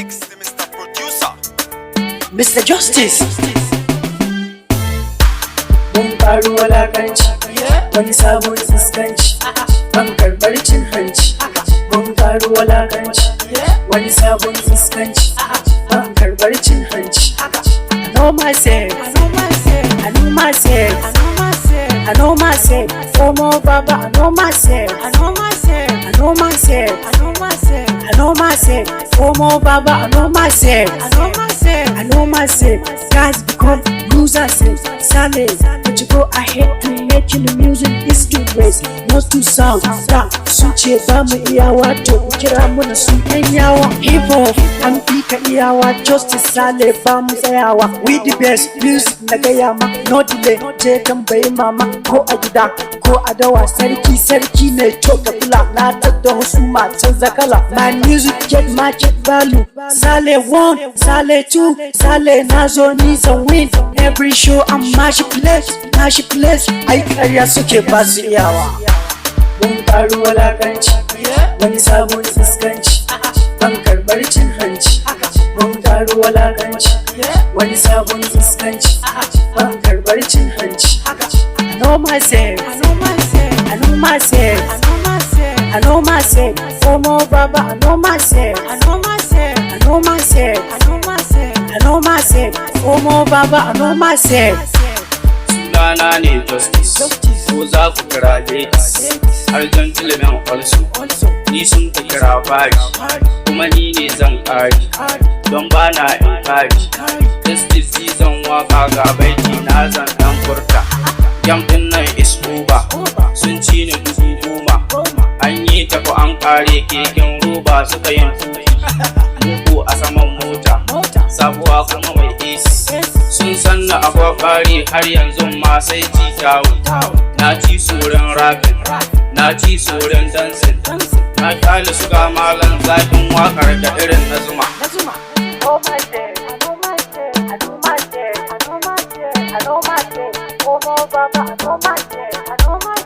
mix, Mr. Producer. Mr. Justice. Mun faru walakanci, wani sabon iskanci, ban karɓar cin hanci. Mun faru walakanci, wani sabon iskanci, ban karɓar cin hanci. I know myself, I know myself, I know myself, I know myself, I know myself. Como baba, I know myself, I know myself, I know myself, I know myself, I know myself. Como baba, I know myself, I know myself, I know myself. Guys become losers, Sale, but you go ahead to making the music is too waste, not to sound. Da sun ce ba mu iyawa to kira mu da su ɗan yawa. Hip hop an fi ka iyawa, Justice Sale ba mu tsayawa. We the best music na gaya ma, no delay. Je tambayi mama ko a gida ko a dawa. Sarki ne coka fila na tadda wasu matan zakala. My music get market value. Sale 1, Sale 2, Sale na zo ni zan win. Every show I'm mashi place. Ai ƙarya suke ba su iyawa. Mun faru walakanci, wani sabon iskanci, ban karɓar cin hanci. Mun faru walakanci, wani sabon iskanci, ban karɓar cin hanci. I know myself, I know myself, I know myself, I know myself, I know myself. Como baba, I know myself, I know myself, I know myself, I know myself, I know myself. Como baba, I know myself. Sunana ne Justice, ko za ku kira ladies, har jan ilimin also, ni sun ka kira fari, kuma ni ne zan kari, don ba na in kari. Justice zan waka ga baiti na zan dan furta, yam din nan is over, sun ci ni 10,000, an yi ta ko an kare keken roba suka yin tuki, muku a saman mota, sabuwa kuma mai AC. Sun sanna akwai ƙari har yanzu ma sai ci tawo. Na ci tsoron rapin, na ci tsoron dansin, na kyale su ga malan zafin wakar da irin na zuma. Oh myself, I know myself, I know myself, I know myself, I know myself. Como baba, I know myself, I know myself.